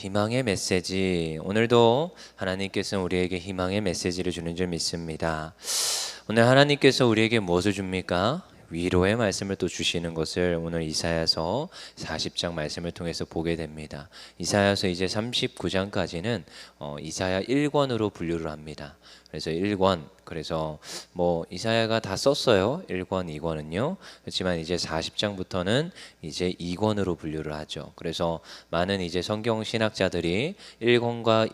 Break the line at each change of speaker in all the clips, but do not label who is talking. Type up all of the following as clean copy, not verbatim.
희망의 메시지. 오늘도 하나님께서 우리에게 희망의 메시지를 주는 줄 믿습니다. 오늘 하나님께서 우리에게 무엇을 줍니까? 위로의 말씀을 또 주시는 것을 오늘 이사야서 40장 말씀을 통해서 보게 됩니다. 이사야서 이제 39장까지는 이사야 1권으로 분류를 합니다. 그래서 1권, 그래서 뭐 이사야가 다 썼어요. 1권, 2권은요. 그렇지만 이제 40장부터는 이제 2권으로 분류를 하죠. 그래서 많은 이제 성경 신학자들이 1권과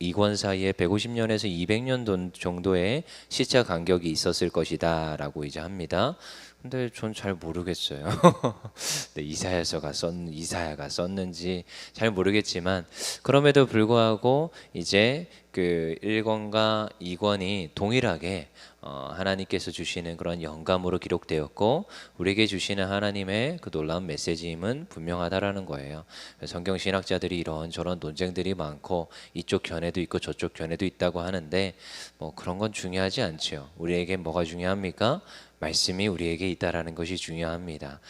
2권 사이에 150년에서 200년 정도의 시차 간격이 있었을 것이다라고 이제 합니다. 근데 전 잘 모르겠어요. 이사야가 썼는지 잘 모르겠지만 그럼에도 불구하고 이제 그 1권과 2권이 동일하게 하나님께서 주시는 그런 영감으로 기록되었고 우리에게 주시는 하나님의 그 놀라운 메시지임은 분명하다라는 거예요. 성경 신학자들이 이런저런 논쟁들이 많고 이쪽 견해도 있고 저쪽 견해도 있다고 하는데 뭐 그런 건 중요하지 않죠. 우리에게 뭐가 중요합니까? 말씀이 우리에게 있다라는 것이 중요합니다.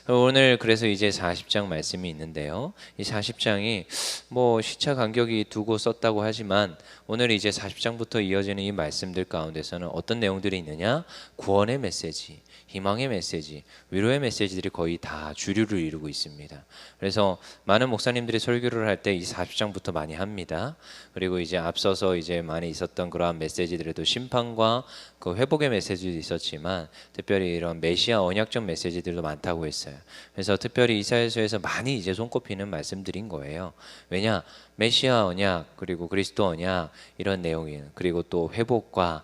오늘 그래서 이제 40장 말씀이 있는데요. 이 40장이 뭐 시차 간격이 두고 썼다고 하지만 오늘 이제 40장부터 이어지는 이 말씀들 가운데서는 어떤 내용들이 있느냐? 구원의 메시지, 희망의 메시지, 위로의 메시지들이 거의 다 주류를 이루고 있습니다. 그래서 많은 목사님들이 설교를 할 때 이 40장부터 많이 합니다. 그리고 이제 앞서서 이제 많이 있었던 그러한 메시지들에도 심판과 그 회복의 메시지도 있었지만 특별히 이런 메시아 언약적 메시지들도 많다고 했어요. 그래서 특별히 이사야서에서 많이 이제 손꼽히는 말씀들인 거예요. 왜냐? 메시아 언약 그리고 그리스도 언약 이런 내용이 그리고 또 회복과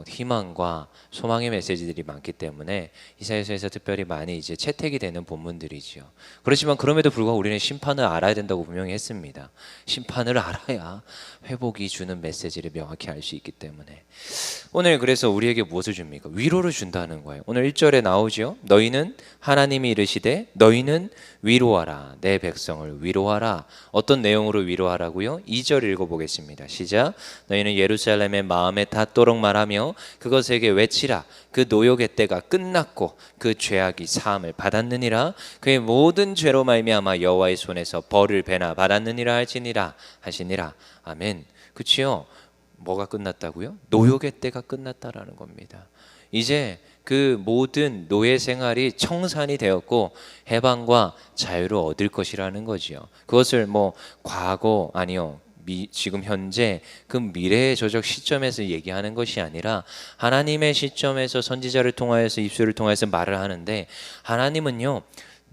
희망과 소망의 메시지들이 많기 때문에 이사야서에서 특별히 많이 이제 채택이 되는 본문들이지요. 그렇지만 그럼에도 불구하고 우리는 심판을 알아야 된다고 분명히 했습니다. 심판을 알아야 회복이 주는 메시지를 명확히 알 수 있기 때문에 오늘 그래서 우리에게 무엇을 줍니까? 위로를 준다는 거예요. 오늘 1절에 나오죠. 너희는 하나님이 이르시되 너희는 위로하라. 내 백성을 위로하라. 어떤 내용으로 위로하라고요? 2절 읽어보겠습니다. 시작. 너희는 예루살렘의 마음에 닿도록 말하며 그것에게 외치라. 그 노역의 때가 끝났고 그 죄악이 사함을 받았느니라. 그의 모든 죄로 말미암아 여호와의 손에서 벌을 배나 받았느니라 할지니라 하시니라. 아멘. 그치요? 뭐가 끝났다고요? 노역의 때가 끝났다라는 겁니다. 이제 그 모든 노예 생활이 청산이 되었고 해방과 자유를 얻을 것이라는 거지요. 그것을 뭐 과거 아니요. 지금 현재 그 미래의 저적 시점에서 얘기하는 것이 아니라 하나님의 시점에서 선지자를 통하여서 입술을 통해서 말을 하는데 하나님은요.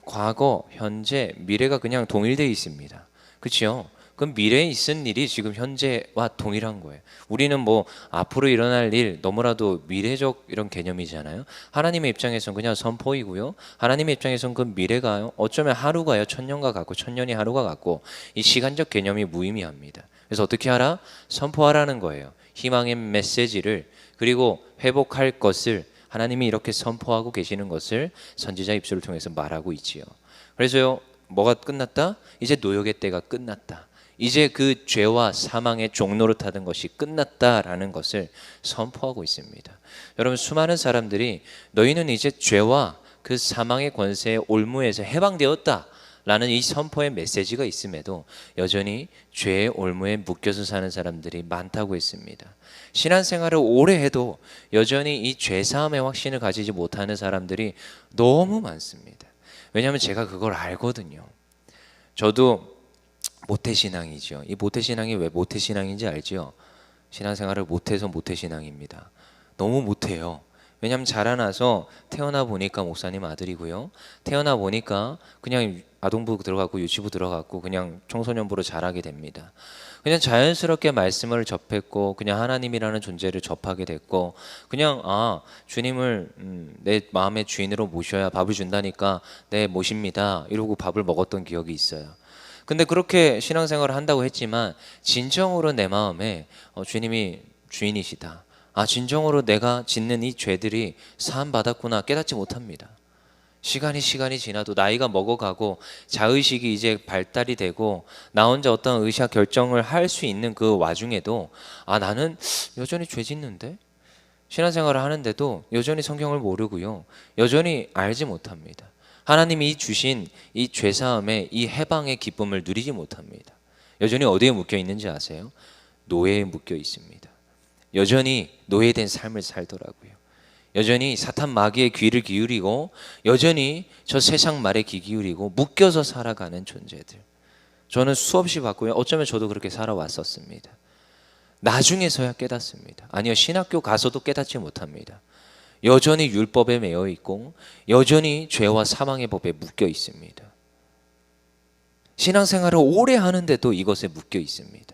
과거, 현재, 미래가 그냥 동일되어 있습니다. 그렇죠? 그럼 미래에 있은 일이 지금 현재와 동일한 거예요. 우리는 뭐 앞으로 일어날 일 너무나도 미래적 이런 개념이잖아요. 하나님의 입장에서는 그냥 선포이고요. 하나님의 입장에서는 그 미래가요. 어쩌면 하루가요. 천년과 같고 천년이 하루가 같고 이 시간적 개념이 무의미합니다. 그래서 어떻게 하라? 선포하라는 거예요. 희망의 메시지를 그리고 회복할 것을 하나님이 이렇게 선포하고 계시는 것을 선지자 입술을 통해서 말하고 있지요. 그래서요. 뭐가 끝났다? 이제 노역의 때가 끝났다. 이제 그 죄와 사망의 종노릇하던 것이 끝났다라는 것을 선포하고 있습니다. 여러분 수많은 사람들이 너희는 이제 죄와 그 사망의 권세의 올무에서 해방되었다 라는 이 선포의 메시지가 있음에도 여전히 죄의 올무에 묶여서 사는 사람들이 많다고 했습니다. 신앙생활을 오래 해도 여전히 이 죄사함의 확신을 가지지 못하는 사람들이 너무 많습니다. 왜냐하면 제가 그걸 알거든요. 저도 모태신앙이죠. 이 모태신앙이 왜 모태신앙인지 알죠? 신앙생활을 못해서 모태신앙입니다. 너무 못해요. 왜냐하면 자라나서 태어나 보니까 목사님 아들이고요. 태어나 보니까 그냥 아동부 들어갔고 유치부 들어갔고 그냥 청소년부로 자라게 됩니다. 그냥 자연스럽게 말씀을 접했고 그냥 하나님이라는 존재를 접하게 됐고 그냥 주님을 내 마음의 주인으로 모셔야 밥을 준다니까 네 모십니다 이러고 밥을 먹었던 기억이 있어요. 근데 그렇게 신앙생활을 한다고 했지만 진정으로 내 마음에 주님이 주인이시다. 진정으로 내가 짓는 이 죄들이 사함 받았구나 깨닫지 못합니다. 시간이 지나도 나이가 먹어가고 자의식이 이제 발달이 되고 나 혼자 어떤 의사 결정을 할 수 있는 그 와중에도 나는 여전히 죄 짓는데 신앙생활을 하는데도 여전히 성경을 모르고요. 여전히 알지 못합니다. 하나님이 주신 이 죄사함의 이 해방의 기쁨을 누리지 못합니다. 여전히 어디에 묶여 있는지 아세요? 노예에 묶여 있습니다. 여전히 노예된 삶을 살더라고요. 여전히 사탄 마귀의 귀를 기울이고 여전히 저 세상 말에 귀 기울이고 묶여서 살아가는 존재들. 저는 수없이 봤고요. 어쩌면 저도 그렇게 살아왔었습니다. 나중에서야 깨닫습니다. 아니요, 신학교 가서도 깨닫지 못합니다. 여전히 율법에 매여 있고 여전히 죄와 사망의 법에 묶여 있습니다. 신앙생활을 오래 하는데도 이것에 묶여 있습니다.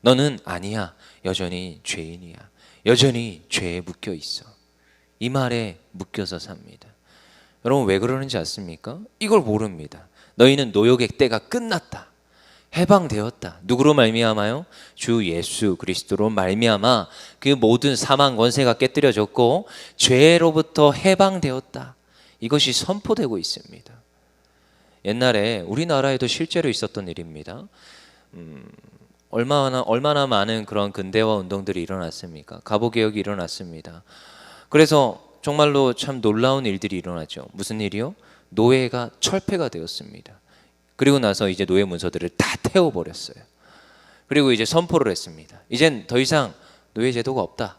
너는 아니야. 여전히 죄인이야. 여전히 죄에 묶여 있어. 이 말에 묶여서 삽니다. 여러분 왜 그러는지 아십니까? 이걸 모릅니다. 너희는 노역의 때가 끝났다. 해방되었다. 누구로 말미암아요? 주 예수 그리스도로 말미암아 그 모든 사망 권세가 깨뜨려졌고 죄로부터 해방되었다. 이것이 선포되고 있습니다. 옛날에 우리나라에도 실제로 있었던 일입니다. 얼마나 많은 그런 근대화 운동들이 일어났습니까? 갑오개혁이 일어났습니다. 그래서 정말로 참 놀라운 일들이 일어났죠. 무슨 일이요? 노예가 철폐가 되었습니다. 그리고 나서 이제 노예 문서들을 다 태워버렸어요. 그리고 이제 선포를 했습니다. 이젠 더 이상 노예 제도가 없다.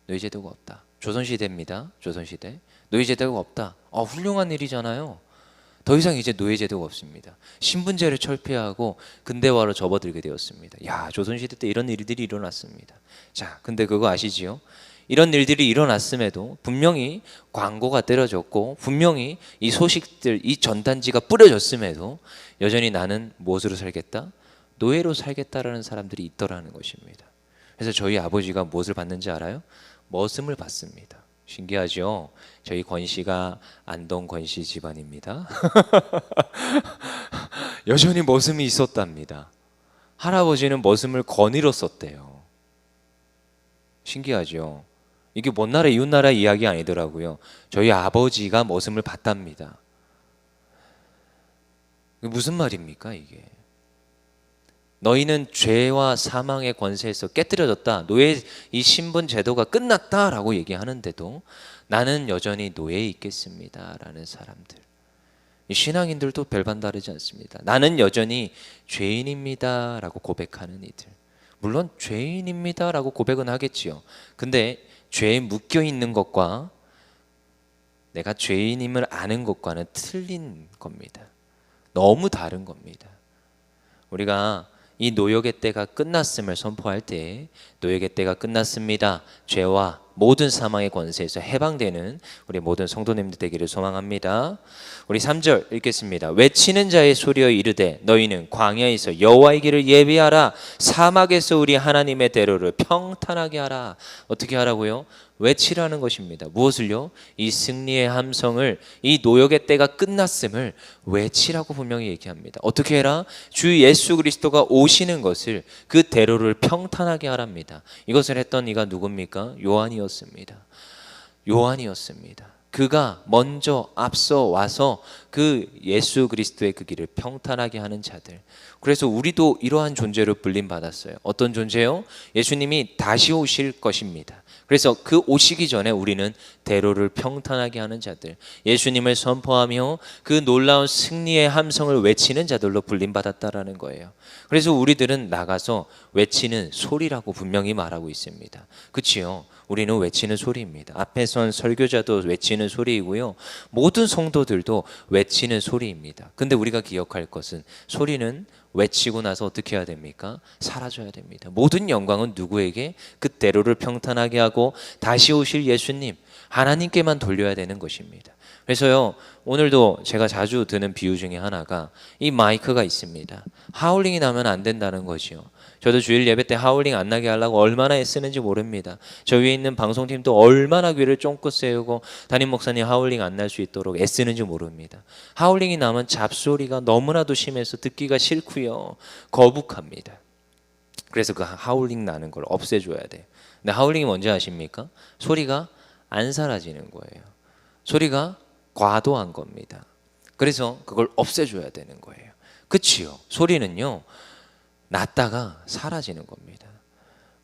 노예 제도가 없다. 조선시대입니다. 조선시대. 노예 제도가 없다. 훌륭한 일이잖아요. 더 이상 이제 노예 제도가 없습니다. 신분제를 철폐하고 근대화로 접어들게 되었습니다. 야, 조선시대 때 이런 일들이 일어났습니다. 자, 근데 그거 아시지요? 이런 일들이 일어났음에도 분명히 광고가 때려졌고 분명히 이 소식들, 이 전단지가 뿌려졌음에도 여전히 나는 무엇으로 살겠다? 노예로 살겠다라는 사람들이 있더라는 것입니다. 그래서 저희 아버지가 무엇을 받는지 알아요? 머슴을 받습니다. 신기하죠? 저희 권씨가 안동 권씨 집안입니다. 여전히 머슴이 있었답니다. 할아버지는 머슴을 건의로 썼대요. 신기하죠? 이게 먼 나라 이웃 나라 이야기 아니더라고요. 저희 아버지가 머슴을 받답니다. 무슨 말입니까 이게? 너희는 죄와 사망의 권세에서 깨뜨려졌다. 노예 이 신분 제도가 끝났다라고 얘기하는데도 나는 여전히 노예에 있겠습니다 라는 사람들. 신앙인들도 별반 다르지 않습니다. 나는 여전히 죄인입니다 라고 고백하는 이들. 물론 죄인입니다 라고 고백은 하겠지요. 근데 죄에 묶여 있는 것과 내가 죄인임을 아는 것과는 틀린 겁니다. 너무 다른 겁니다. 우리가 이 노역의 때가 끝났음을 선포할 때 노역의 때가 끝났습니다. 죄와 모든 사망의 권세에서 해방되는 우리 모든 성도님들 되기를 소망합니다. 우리 3절 읽겠습니다. 외치는 자의 소리여 이르되 너희는 광야에서 여호와의 길을 예비하라. 사막에서 우리 하나님의 대로를 평탄하게 하라. 어떻게 하라고요? 외치라는 것입니다. 무엇을요? 이 승리의 함성을, 이 노역의 때가 끝났음을 외치라고 분명히 얘기합니다. 어떻게 해라? 주 예수 그리스도가 오시는 것을 그 대로를 평탄하게 하랍니다. 이것을 했던 이가 누굽니까? 요한이었습니다. 요한이었습니다. 그가 먼저 앞서 와서 그 예수 그리스도의 그 길을 평탄하게 하는 자들. 그래서 우리도 이러한 존재로 불림받았어요. 어떤 존재요? 예수님이 다시 오실 것입니다. 그래서 그 오시기 전에 우리는 대로를 평탄하게 하는 자들, 예수님을 선포하며 그 놀라운 승리의 함성을 외치는 자들로 불림받았다라는 거예요. 그래서 우리들은 나가서 외치는 소리라고 분명히 말하고 있습니다. 그치요? 우리는 외치는 소리입니다. 앞에 선 설교자도 외치는 소리이고요, 모든 성도들도 외치는 소리입니다. 근데 우리가 기억할 것은 소리는 외치고 나서 어떻게 해야 됩니까? 사라져야 됩니다. 모든 영광은 누구에게? 그 대로를 평탄하게 하고 다시 오실 예수님, 하나님께만 돌려야 되는 것입니다. 그래서요, 오늘도 제가 자주 드는 비유 중에 하나가 이 마이크가 있습니다. 하울링이 나면 안 된다는 거지요. 저도 주일 예배 때 하울링 안 나게 하려고 얼마나 애쓰는지 모릅니다. 저 위에 있는 방송팀도 얼마나 귀를 쫑긋 세우고 담임 목사님 하울링 안 날 수 있도록 애쓰는지 모릅니다. 하울링이 나면 잡소리가 너무나도 심해서 듣기가 싫고요, 거북합니다. 그래서 그 하울링 나는 걸 없애줘야 돼요. 근데 하울링이 뭔지 아십니까? 소리가 안 사라지는 거예요. 소리가 과도한 겁니다. 그래서 그걸 없애줘야 되는 거예요. 그치요? 소리는요, 났다가 사라지는 겁니다.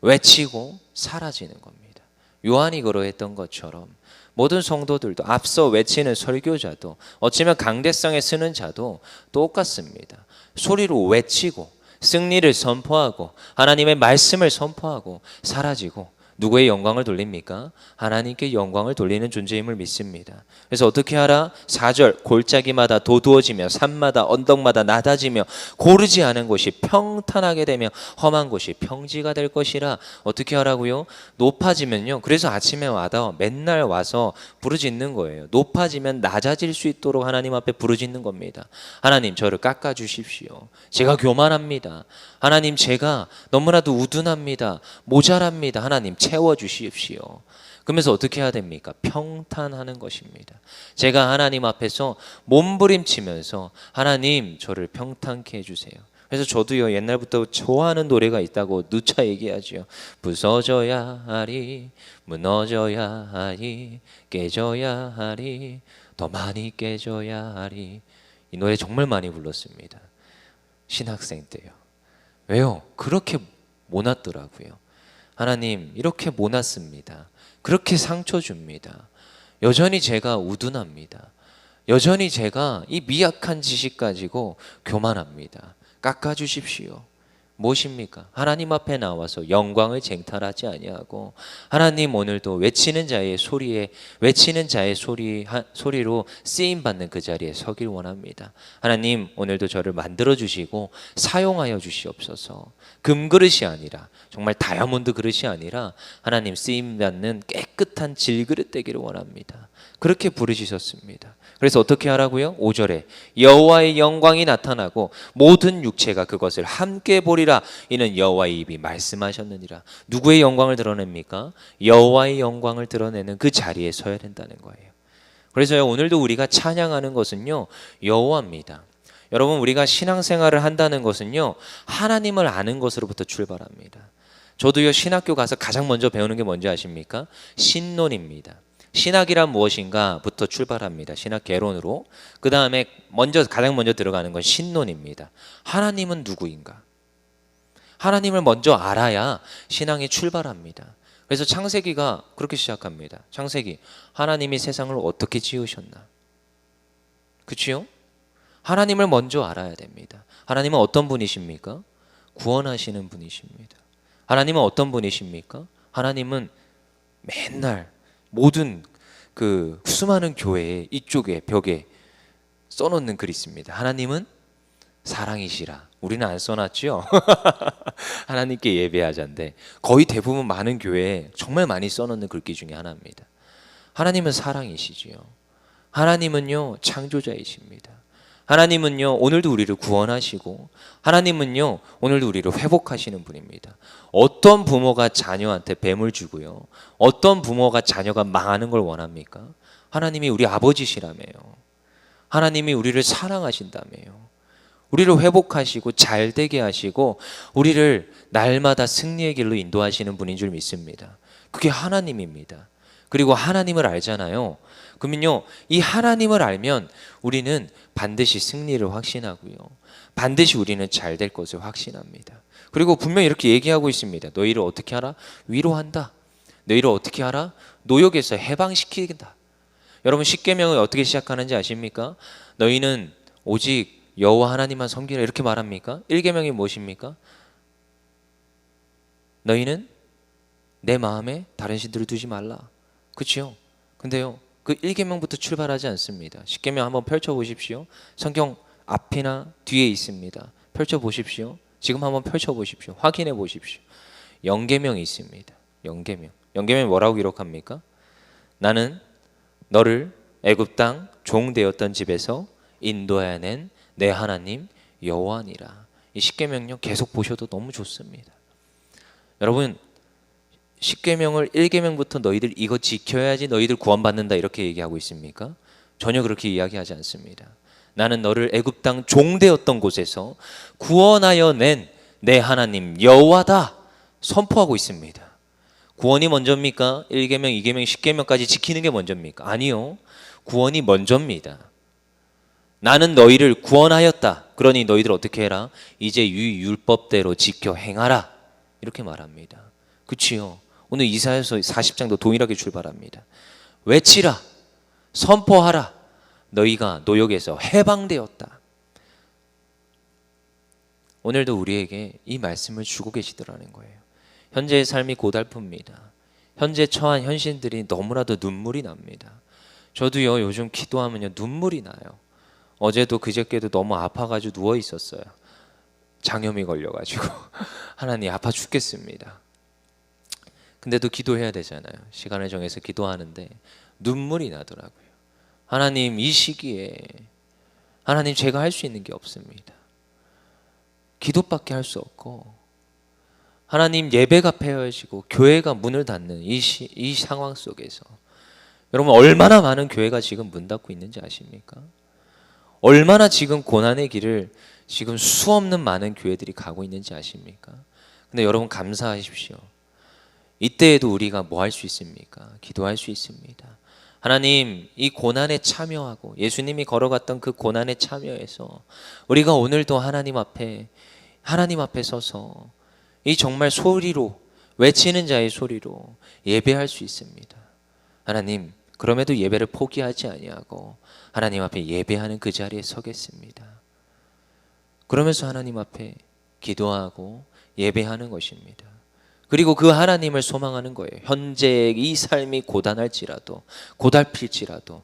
외치고 사라지는 겁니다. 요한이 그러했던 것처럼 모든 성도들도, 앞서 외치는 설교자도, 어쩌면 강대상에 쓰는 자도 똑같습니다. 소리로 외치고 승리를 선포하고 하나님의 말씀을 선포하고 사라지고 누구의 영광을 돌립니까? 하나님께 영광을 돌리는 존재임을 믿습니다. 그래서 어떻게 하라? 4절 골짜기마다 도두어지며 산마다 언덕마다 낮아지며 고르지 않은 곳이 평탄하게 되며 험한 곳이 평지가 될 것이라. 어떻게 하라고요? 높아지면요. 그래서 아침에 와서 맨날 와서 부르짖는 거예요. 높아지면 낮아질 수 있도록 하나님 앞에 부르짖는 겁니다. 하나님 저를 깎아주십시오. 제가 교만합니다. 하나님 제가 너무나도 우둔합니다. 모자랍니다. 하나님 채워주십시오. 그러면서 어떻게 해야 됩니까? 평탄하는 것입니다. 제가 하나님 앞에서 몸부림치면서 하나님 저를 평탄케 해주세요. 그래서 저도요 옛날부터 좋아하는 노래가 있다고 누차 얘기하죠. 부서져야 하리 무너져야 하리 깨져야 하리 더 많이 깨져야 하리. 이 노래 정말 많이 불렀습니다. 신학생 때요. 왜요? 그렇게 모났더라고요. 하나님 이렇게 모났습니다. 그렇게 상처 줍니다. 여전히 제가 우둔합니다. 여전히 제가 이 미약한 지식 가지고 교만합니다. 깎아주십시오. 무엇입니까? 하나님 앞에 나와서 영광을 쟁탈하지 아니하고 하나님 오늘도 외치는 자의 소리로 쓰임 받는 그 자리에 서길 원합니다. 하나님 오늘도 저를 만들어 주시고 사용하여 주시옵소서. 금그릇이 아니라 정말 다이아몬드 그릇이 아니라 하나님 쓰임 받는 깨끗한 질그릇 되기를 원합니다. 그렇게 부르시셨습니다. 그래서 어떻게 하라고요? 5절에 여호와의 영광이 나타나고 모든 육체가 그것을 함께 보리라. 이는 여호와의 입이 말씀하셨느니라. 누구의 영광을 드러냅니까? 여호와의 영광을 드러내는 그 자리에 서야 된다는 거예요. 그래서 오늘도 우리가 찬양하는 것은요 여호와입니다. 여러분 우리가 신앙생활을 한다는 것은요 하나님을 아는 것으로부터 출발합니다. 저도요 신학교 가서 가장 먼저 배우는 게 뭔지 아십니까? 신론입니다. 신학이란 무엇인가부터 출발합니다. 신학 개론으로. 그 다음에 가장 먼저 들어가는 건 신론입니다. 하나님은 누구인가? 하나님을 먼저 알아야 신앙이 출발합니다. 그래서 창세기가 그렇게 시작합니다. 창세기 하나님이 세상을 어떻게 지으셨나? 그치요? 하나님을 먼저 알아야 됩니다. 하나님은 어떤 분이십니까? 구원하시는 분이십니다. 하나님은 어떤 분이십니까? 하나님은 맨날 모든 그 수많은 교회에 이쪽에 벽에 써놓는 글이 있습니다. 하나님은 사랑이시라. 우리는 안 써놨죠? 하나님께 예배하자인데 거의 대부분 많은 교회에 정말 많이 써놓는 글귀 중에 하나입니다. 하나님은 사랑이시지요. 하나님은요 창조자이십니다. 하나님은요 오늘도 우리를 구원하시고 하나님은요 오늘도 우리를 회복하시는 분입니다. 어떤 부모가 자녀한테 뱀을 주고요 어떤 부모가 자녀가 망하는 걸 원합니까? 하나님이 우리 아버지시라며요. 하나님이 우리를 사랑하신다며요. 우리를 회복하시고 잘되게 하시고 우리를 날마다 승리의 길로 인도하시는 분인 줄 믿습니다. 그게 하나님입니다. 그리고 하나님을 알잖아요. 그러면요 이 하나님을 알면 우리는 반드시 승리를 확신하고요 반드시 우리는 잘 될 것을 확신합니다. 그리고 분명히 이렇게 얘기하고 있습니다. 너희를 어떻게 하라? 위로한다. 너희를 어떻게 하라? 노역에서 해방시키겠다. 여러분 십계명을 어떻게 시작하는지 아십니까? 너희는 오직 여호와 하나님만 섬기라 이렇게 말합니까? 1계명이 무엇입니까? 너희는 내 마음에 다른 신들을 두지 말라. 그렇죠? 근데요 그 1계명부터 출발하지 않습니다. 10계명 한번 펼쳐보십시오. 성경 앞이나 뒤에 있습니다. 펼쳐보십시오. 지금 한번 펼쳐보십시오. 확인해 보십시오. 0계명이 있습니다. 0계명이 뭐라고 기록합니까? 나는 너를 애굽 땅 종 되었던 집에서 인도해낸 내 하나님 여호와니라. 이 10계명요 계속 보셔도 너무 좋습니다. 여러분 10계명을 1계명부터 너희들 이거 지켜야지 너희들 구원받는다 이렇게 얘기하고 있습니까? 전혀 그렇게 이야기하지 않습니다. 나는 너를 애굽 땅 종되었던 곳에서 구원하여 낸 내 하나님 여호와다 선포하고 있습니다. 구원이 먼저입니까? 1계명, 2계명, 10계명까지 지키는 게 먼저입니까? 아니요. 구원이 먼저입니다. 나는 너희를 구원하였다. 그러니 너희들 어떻게 해라? 이제 율법대로 지켜 행하라. 이렇게 말합니다. 그치요? 오늘 이사야서 40장도 동일하게 출발합니다. 외치라. 선포하라. 너희가 노역에서 해방되었다. 오늘도 우리에게 이 말씀을 주고 계시더라는 거예요. 현재의 삶이 고달픕니다. 현재 처한 현실들이 너무나도 눈물이 납니다. 저도요, 요즘 기도하면요, 눈물이 나요. 어제도 그저께도 너무 아파가지고 누워 있었어요. 장염이 걸려가지고 하나님 아파 죽겠습니다. 근데도 기도해야 되잖아요. 시간을 정해서 기도하는데 눈물이 나더라고요. 하나님, 이 시기에 하나님, 제가 할 수 있는 게 없습니다. 기도밖에 할 수 없고, 하나님, 예배가 폐허해지고 교회가 문을 닫는 이 상황 속에서 여러분, 얼마나 많은 교회가 지금 문 닫고 있는지 아십니까? 얼마나 지금 고난의 길을 지금 수없는 많은 교회들이 가고 있는지 아십니까? 근데 여러분, 감사하십시오. 이때에도 우리가 뭐 할 수 있습니까? 기도할 수 있습니다. 하나님, 이 고난에 참여하고 예수님이 걸어갔던 그 고난에 참여해서 우리가 오늘도 하나님 앞에 서서 이 정말 소리로, 외치는 자의 소리로 예배할 수 있습니다. 하나님, 그럼에도 예배를 포기하지 아니하고 하나님 앞에 예배하는 그 자리에 서겠습니다. 그러면서 하나님 앞에 기도하고 예배하는 것입니다. 그리고 그 하나님을 소망하는 거예요. 현재 이 삶이 고단할지라도, 고달필지라도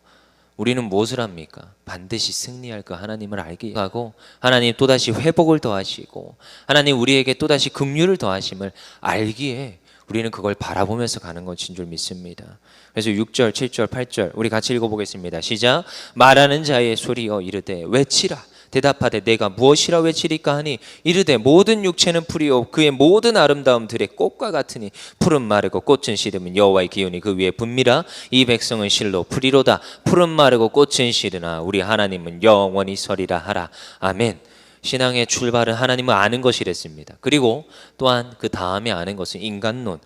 우리는 무엇을 합니까? 반드시 승리할 그 하나님을 알게 하고, 하나님 또다시 회복을 더하시고, 하나님 우리에게 또다시 긍휼을 더하심을 알기에 우리는 그걸 바라보면서 가는 것인 줄 믿습니다. 그래서 6절, 7절, 8절 우리 같이 읽어보겠습니다. 시작. 말하는 자의 소리여 이르되 외치라. 대답하되 내가 무엇이라 외치리까 하니 이르되 모든 육체는 풀이요 그의 모든 아름다움 들의 꽃과 같으니 푸른 마르고 꽃은 시름은 여호와의 기운이 그 위에 붐미라. 이 백성은 실로 풀이로다. 푸른 마르고 꽃은 시르나 우리 하나님은 영원히 서리라 하라. 아멘. 신앙의 출발은 하나님을 아는 것이랬습니다. 그리고 또한 그 다음에 아는 것은 인간론.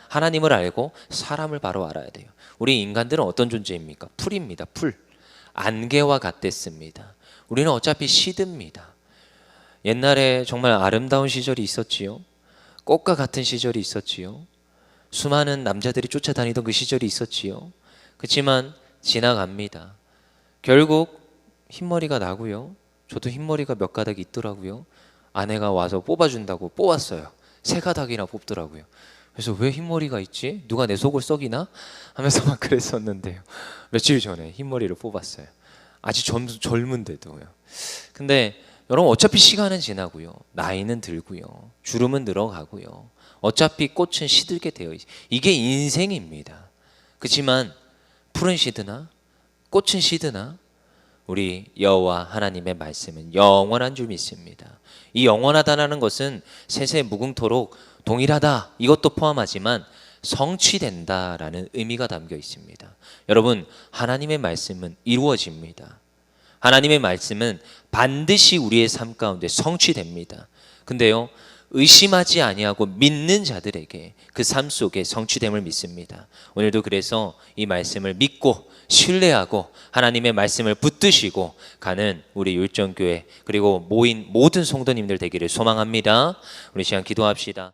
하나님을 알고 사람을 바로 알아야 돼요. 우리 인간들은 어떤 존재입니까? 풀입니다. 풀. 안개와 같댔습니다. 우리는 어차피 시듭니다. 옛날에 정말 아름다운 시절이 있었지요. 꽃과 같은 시절이 있었지요. 수많은 남자들이 쫓아다니던 그 시절이 있었지요. 그렇지만 지나갑니다. 결국 흰머리가 나고요. 저도 흰머리가 몇 가닥 있더라고요. 아내가 와서 뽑아준다고 뽑았어요. 세 가닥이나 뽑더라고요. 그래서 왜 흰머리가 있지? 누가 내 속을 썩이나? 하면서 막 그랬었는데요. 며칠 전에 흰머리를 뽑았어요. 아직 젊은데도요. 근데 여러분, 어차피 시간은 지나고요. 나이는 들고요. 주름은 늘어가고요. 어차피 꽃은 시들게 되어 있어요. 이게 인생입니다. 그렇지만 풀은 시드나 꽃은 시드나 우리 여호와 하나님의 말씀은 영원한 줄 믿습니다. 이 영원하다는 것은 세세 무궁토록 동일하다 이것도 포함하지만 성취된다라는 의미가 담겨 있습니다. 여러분, 하나님의 말씀은 이루어집니다. 하나님의 말씀은 반드시 우리의 삶 가운데 성취됩니다. 근데요, 의심하지 아니하고 믿는 자들에게 그 삶 속에 성취됨을 믿습니다. 오늘도 그래서 이 말씀을 믿고 신뢰하고 하나님의 말씀을 붙드시고 가는 우리 율정교회 그리고 모인 모든 성도님들 되기를 소망합니다. 우리 시간 기도합시다.